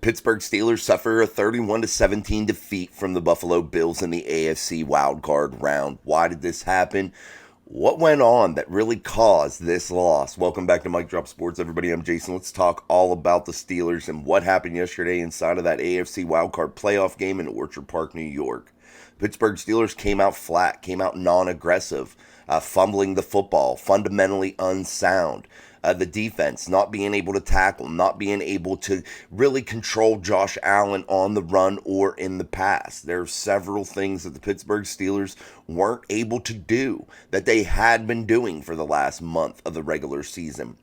Pittsburgh Steelers suffer a 31-17 defeat from the Buffalo Bills in the AFC wildcard round. Why did this happen? What went on that really caused this loss? Welcome back to Mike Drop Sports, everybody. I'm Jason. Let's talk all about the Steelers and what happened yesterday inside of that AFC wildcard playoff game in Orchard Park, New York. Pittsburgh Steelers came out flat, came out non-aggressive, fumbling the football, fundamentally unsound. The defense not being able to tackle, not being able to really control Josh Allen on the run or in the pass. There are several things that the Pittsburgh Steelers weren't able to do that they had been doing for the last month of the regular season.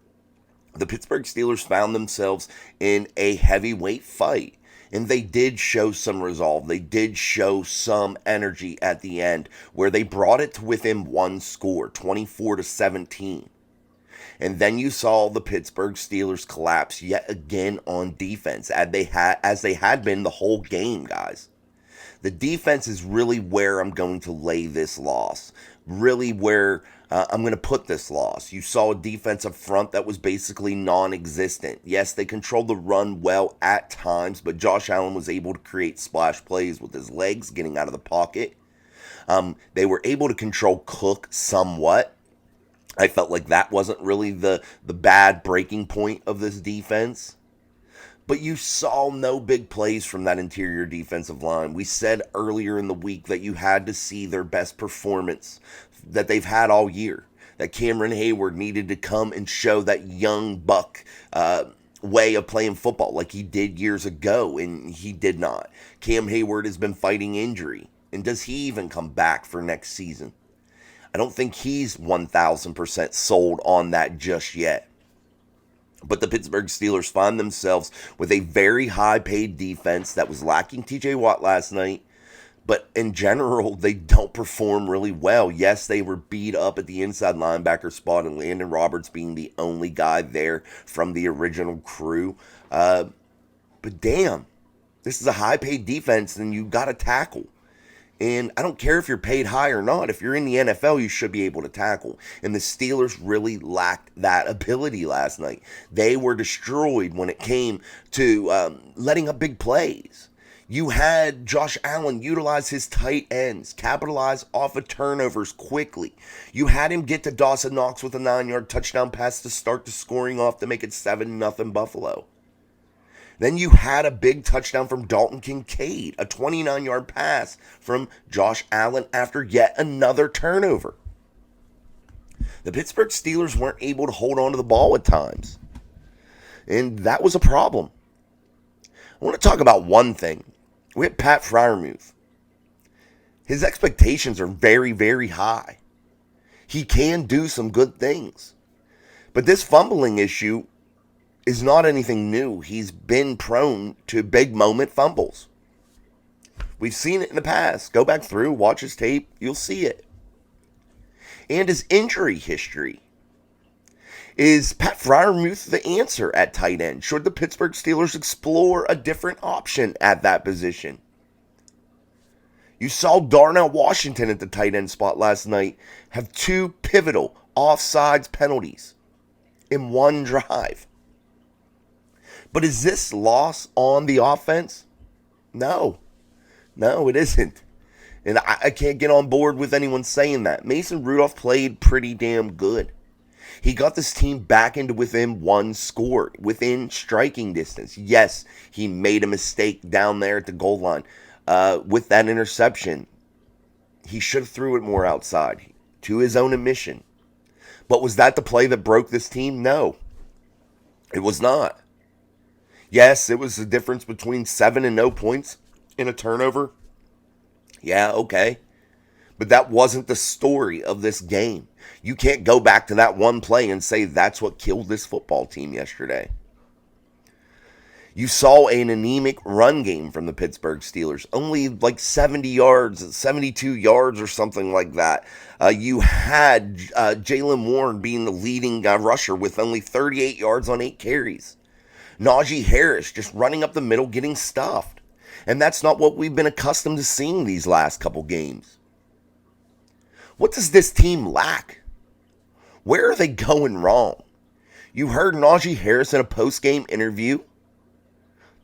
The Pittsburgh Steelers found themselves in a heavyweight fight. And they did show some resolve. They did show some energy at the end where they brought it to within one score, 24-17. And then you saw the Pittsburgh Steelers collapse yet again on defense, as they had been the whole game, guys. The defense is really where I'm going to lay this loss. Really where I'm going to put this loss. You saw a defensive front that was basically non-existent. Yes, they controlled the run well at times, but Josh Allen was able to create splash plays with his legs getting out of the pocket. They were able to control Cook somewhat. I felt like that wasn't really the bad breaking point of this defense. But you saw no big plays from that interior defensive line. We said earlier in the week that you had to see their best performance that they've had all year. That Cameron Hayward needed to come and show that young buck way of playing football like he did years ago, and he did not. Cam Hayward has been fighting injury. And does he even come back for next season? I don't think he's 1,000% sold on that just yet. But the Pittsburgh Steelers find themselves with a very high-paid defense that was lacking TJ Watt last night. But in general, they don't perform really well. Yes, they were beat up at the inside linebacker spot, and Landon Roberts being the only guy there from the original crew. But damn, this is a high-paid defense, and you got to tackle. And I don't care if you're paid high or not. If you're in the NFL, you should be able to tackle. And the Steelers really lacked that ability last night. They were destroyed when it came to letting up big plays. You had Josh Allen utilize his tight ends, capitalize off of turnovers quickly. You had him get to Dawson Knox with a 9-yard touchdown pass to start the scoring off to make it 7-0 Buffalo. Then you had a big touchdown from Dalton Kincaid, a 29-yard pass from Josh Allen after yet another turnover. The Pittsburgh Steelers weren't able to hold on to the ball at times, and that was a problem. I want to talk about one thing. We have Pat Freiermuth. His expectations are very, very high. He can do some good things. But this fumbling issue is not anything new. He's been prone to big moment fumbles. We've seen it in the past. Go back through, watch his tape, you'll see it. And his injury history. Is Pat Freiermuth the answer at tight end? Should the Pittsburgh Steelers explore a different option at that position? You saw Darnell Washington at the tight end spot last night have 2 pivotal offsides penalties in one drive. But is this loss on the offense? No, it isn't. And I can't get on board with anyone saying that. Mason Rudolph played pretty damn good. He got this team back into within one score, within striking distance. Yes, he made a mistake down there at the goal line with that interception. He should have threw it more outside, to his own admission. But was that the play that broke this team? No, it was not. Yes, it was the difference between 7 and 0 points in a turnover. Yeah, okay. But that wasn't the story of this game. You can't go back to that one play and say that's what killed this football team yesterday. You saw an anemic run game from the Pittsburgh Steelers. Only like 70 yards, 72 yards or something like that. You had Jaylen Warren being the leading rusher with only 38 yards on 8 carries. Najee Harris just running up the middle, getting stuffed. And that's not what we've been accustomed to seeing these last couple games. What does this team lack? Where are they going wrong? You heard Najee Harris in a post-game interview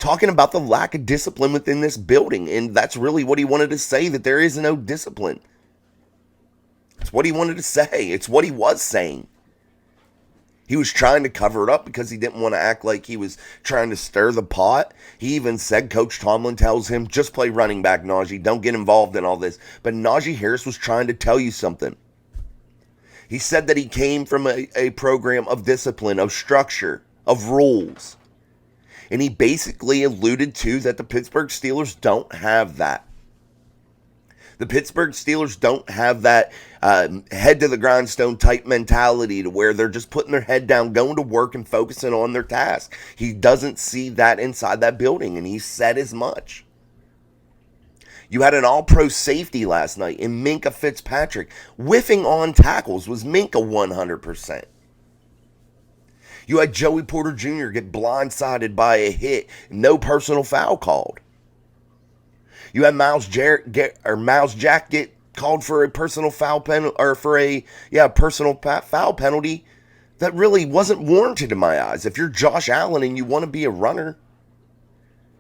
talking about the lack of discipline within this building. And that's really what he wanted to say, that there is no discipline. It's what he wanted to say. It's what he was saying. He was trying to cover it up because he didn't want to act like he was trying to stir the pot. He even said Coach Tomlin tells him, just play running back, Najee. Don't get involved in all this. But Najee Harris was trying to tell you something. He said that he came from a program of discipline, of structure, of rules. And he basically alluded to that the Pittsburgh Steelers don't have that. The Pittsburgh Steelers don't have that head to the grindstone type mentality to where they're just putting their head down, going to work and focusing on their task. He doesn't see that inside that building, and he said as much. You had an all-pro safety last night in Minkah Fitzpatrick. Whiffing on tackles was Minkah 100%. You had Joey Porter Jr. get blindsided by a hit, no personal foul called. You had Miles Jack get called for a personal foul penalty, or for a personal foul penalty that really wasn't warranted in my eyes. If you're Josh Allen and you want to be a runner,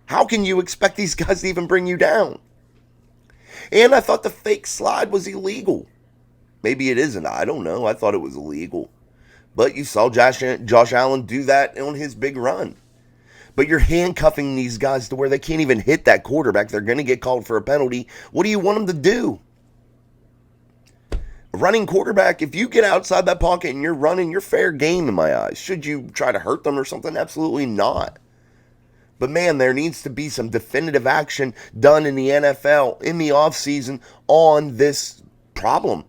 how can you expect these guys to even bring you down? And I thought the fake slide was illegal. Maybe it isn't. I don't know. I thought it was illegal. But you saw Josh Allen do that on his big run. But you're handcuffing these guys to where they can't even hit that quarterback. They're going to get called for a penalty. What do you want them to do? A running quarterback, if you get outside that pocket and you're running, you're fair game in my eyes. Should you try to hurt them or something? Absolutely not. But man, there needs to be some definitive action done in the NFL in the offseason on this problem.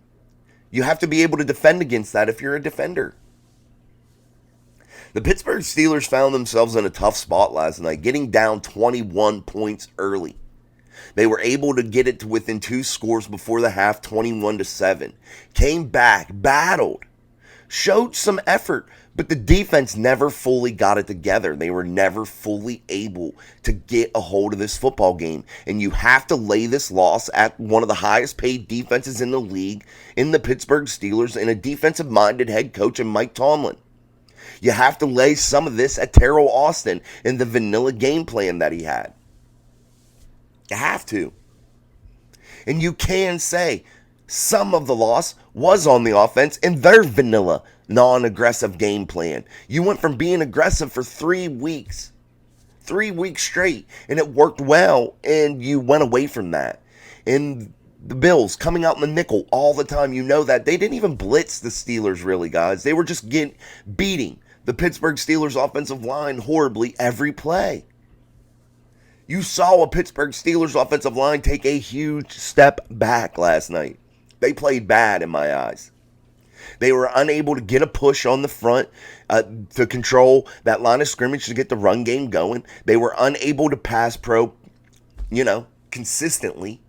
You have to be able to defend against that if you're a defender. The Pittsburgh Steelers found themselves in a tough spot last night, getting down 21 points early. They were able to get it to within 2 scores before the half, 21-7. Came back, battled, showed some effort, but the defense never fully got it together. They were never fully able to get a hold of this football game. And you have to lay this loss at one of the highest paid defenses in the league, in the Pittsburgh Steelers, and a defensive-minded head coach in Mike Tomlin. You have to lay some of this at Terrell Austin and the vanilla game plan that he had. You have to. And you can say some of the loss was on the offense and their vanilla, non-aggressive game plan. You went from being aggressive for 3 weeks. 3 weeks straight. And it worked well. And you went away from that. And the Bills coming out in the nickel all the time. You know that. They didn't even blitz the Steelers really, guys. They were just beating the Pittsburgh Steelers offensive line horribly every play. You saw a Pittsburgh Steelers offensive line take a huge step back last night. They played bad in my eyes. They were unable to get a push on the front to control that line of scrimmage to get the run game going. They were unable to pass consistently.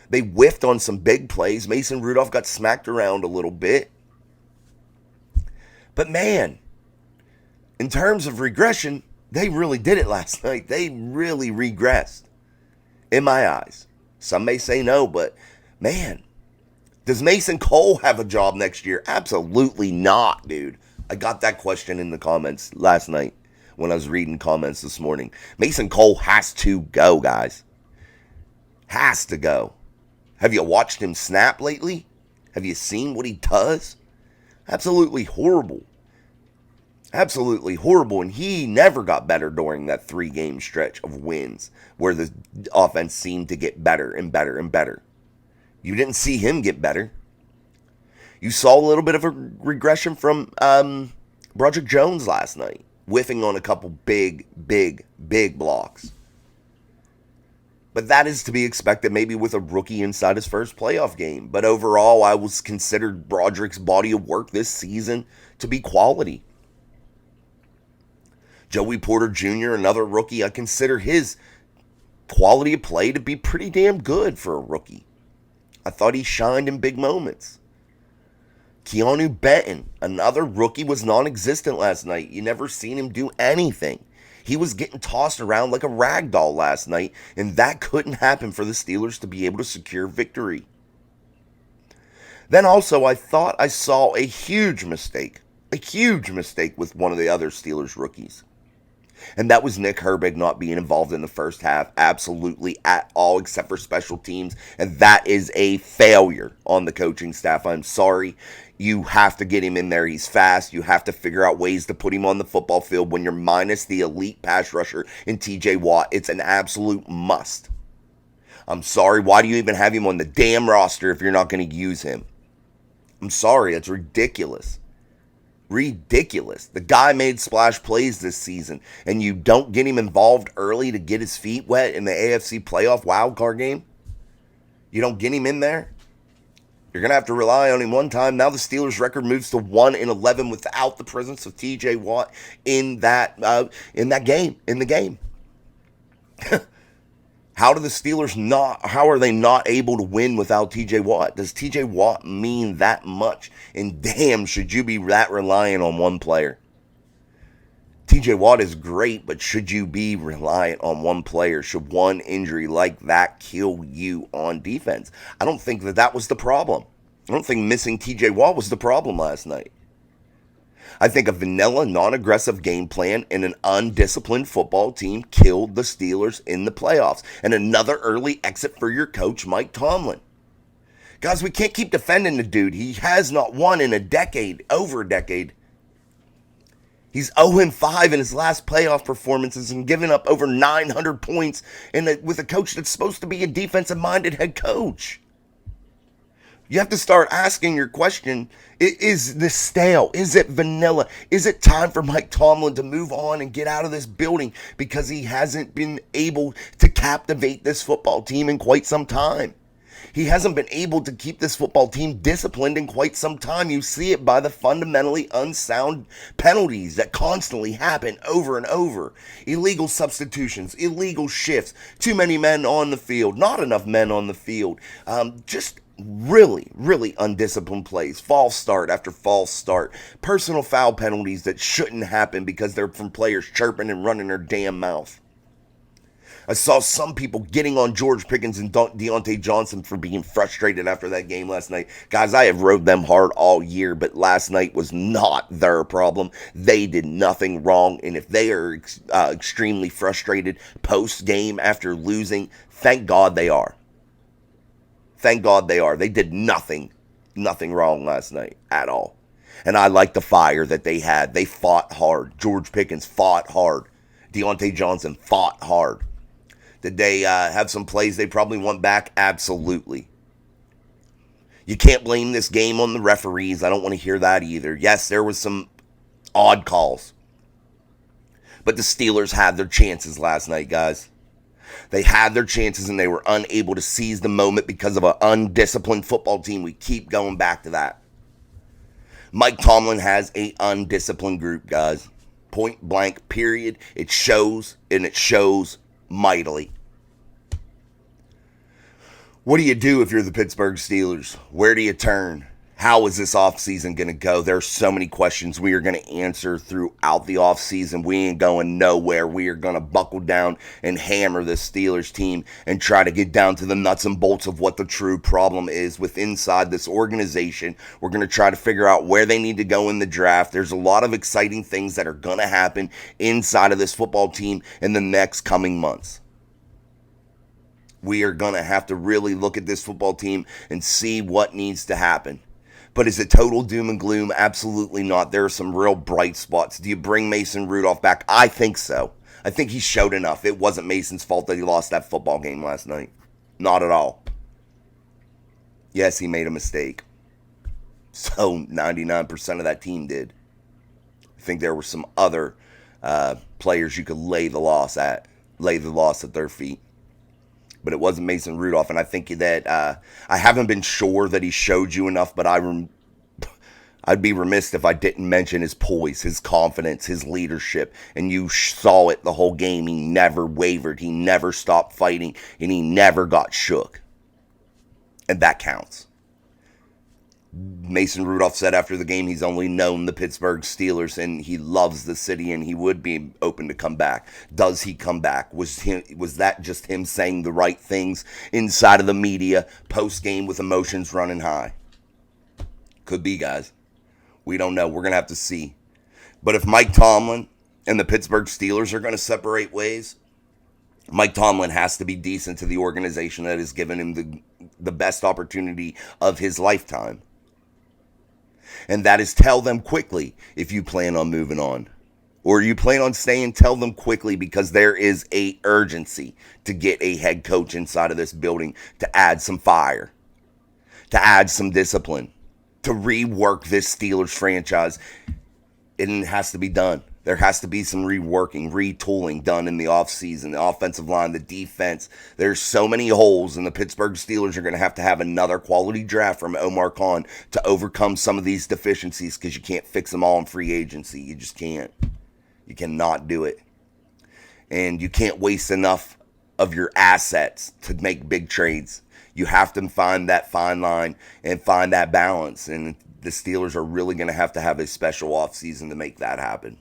They whiffed on some big plays. Mason Rudolph got smacked around a little bit. But man, in terms of regression, they really did it last night. They really regressed, in my eyes. Some may say no, but man, does Mason Cole have a job next year? Absolutely not, dude. I got that question in the comments last night when I was reading comments this morning. Mason Cole has to go, guys. Has to go. Have you watched him snap lately? Have you seen what he does? Absolutely horrible. Absolutely horrible, and he never got better during that 3-game stretch of wins where the offense seemed to get better and better and better. You didn't see him get better. You saw a little bit of a regression from Broderick Jones last night, whiffing on a couple big blocks. But that is to be expected maybe with a rookie inside his first playoff game. But overall, I was considered Broderick's body of work this season to be quality. Joey Porter Jr., another rookie, I consider his quality of play to be pretty damn good for a rookie. I thought he shined in big moments. Keanu Benton, another rookie, was non-existent last night. You never seen him do anything. He was getting tossed around like a rag doll last night, and that couldn't happen for the Steelers to be able to secure victory. Then also, I thought I saw a huge mistake with one of the other Steelers rookies. And that was Nick Herbig not being involved in the first half absolutely at all, except for special teams. And that is a failure on the coaching staff. I'm sorry. You have to get him in there. He's fast. You have to figure out ways to put him on the football field. When you're minus the elite pass rusher in TJ Watt, it's an absolute must. I'm sorry. Why do you even have him on the damn roster if you're not going to use him? I'm sorry. It's ridiculous. Ridiculous. The guy made splash plays this season, and you don't get him involved early to get his feet wet in the AFC playoff wildcard game? You don't get him in there? You're going to have to rely on him one time. Now the Steelers' record moves to 1-11 without the presence of TJ Watt in that game. How are they not able to win without TJ Watt? Does TJ Watt mean that much? And damn, should you be that reliant on one player? TJ Watt is great, but should you be reliant on one player? Should one injury like that kill you on defense? I don't think that was the problem. I don't think missing TJ Watt was the problem last night. I think a vanilla, non-aggressive game plan and an undisciplined football team killed the Steelers in the playoffs. And another early exit for your coach, Mike Tomlin. Guys, we can't keep defending the dude. He has not won in over a decade. He's 0-5 in his last playoff performances and given up over 900 points with a coach that's supposed to be a defensive-minded head coach. You have to start asking your question, is this stale? Is it vanilla? Is it time for Mike Tomlin to move on and get out of this building because he hasn't been able to captivate this football team in quite some time? He hasn't been able to keep this football team disciplined in quite some time. You see it by the fundamentally unsound penalties that constantly happen over and over. Illegal substitutions, illegal shifts, too many men on the field, not enough men on the field. Just really undisciplined plays, false start after false start, personal foul penalties that shouldn't happen because they're from players chirping and running their damn mouth. I saw some people getting on George Pickens and Deontay Johnson for being frustrated after that game last night. Guys, I have rode them hard all year, but last night was not their problem. They did nothing wrong, and if they are extremely frustrated post-game after losing, thank God they are. Thank God they are. They did nothing wrong last night at all. And I like the fire that they had. They fought hard. George Pickens fought hard. Deontay Johnson fought hard. Did they have some plays they probably want back? Absolutely. You can't blame this game on the referees. I don't want to hear that either. Yes, there was some odd calls. But the Steelers had their chances last night, guys. They had their chances and they were unable to seize the moment because of an undisciplined football team. We keep going back to that. Mike Tomlin has an undisciplined group, guys. Point blank, period. It shows, and it shows mightily. What do you do if you're the Pittsburgh Steelers? Where do you turn? How is this offseason going to go? There's so many questions we are going to answer throughout the offseason. We ain't going nowhere. We are going to buckle down and hammer this Steelers team and try to get down to the nuts and bolts of what the true problem is with inside this organization. We're going to try to figure out where they need to go in the draft. There's a lot of exciting things that are going to happen inside of this football team in the next coming months. We are going to have to really look at this football team and see what needs to happen. But is it total doom and gloom? Absolutely not. There are some real bright spots. Do you bring Mason Rudolph back? I think so. I think he showed enough. It wasn't Mason's fault that he lost that football game last night. Not at all. Yes, he made a mistake. So 99% of that team did. I think there were some other players you could lay the loss at their feet. But it wasn't Mason Rudolph, and I think that I haven't been sure that he showed you enough, but I'd be remiss if I didn't mention his poise, his confidence, his leadership, and you saw it the whole game. He never wavered, he never stopped fighting, and he never got shook, and that counts. Mason Rudolph said after the game he's only known the Pittsburgh Steelers and he loves the city and he would be open to come back. Does he come back? Was that just him saying the right things inside of the media post-game with emotions running high? Could be, guys. We don't know. We're going to have to see. But if Mike Tomlin and the Pittsburgh Steelers are going to separate ways, Mike Tomlin has to be decent to the organization that has given him the best opportunity of his lifetime. And that is tell them quickly if you plan on moving on. Or you plan on staying, tell them quickly, because there is a urgency to get a head coach inside of this building to add some fire, to add some discipline, to rework this Steelers franchise. It has to be done. There has to be some reworking, retooling done in the offseason, the offensive line, the defense. There's so many holes, and the Pittsburgh Steelers are going to have another quality draft from Omar Khan to overcome some of these deficiencies, because you can't fix them all in free agency. You just can't. You cannot do it. And you can't waste enough of your assets to make big trades. You have to find that fine line and find that balance. And the Steelers are really going to have a special offseason to make that happen.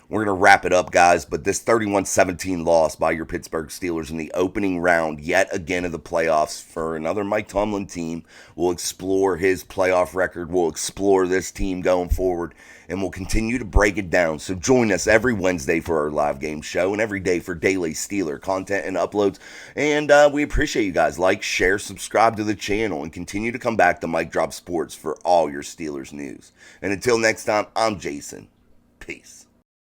We're going to wrap it up, guys, but this 31-17 loss by your Pittsburgh Steelers in the opening round, yet again of the playoffs for another Mike Tomlin team. We'll explore his playoff record. We'll explore this team going forward, and we'll continue to break it down. So join us every Wednesday for our live game show and every day for daily Steeler content and uploads. And we appreciate you guys. Like, share, subscribe to the channel, and continue to come back to Mike Drop Sports for all your Steelers news. And until next time, I'm Jason. Peace.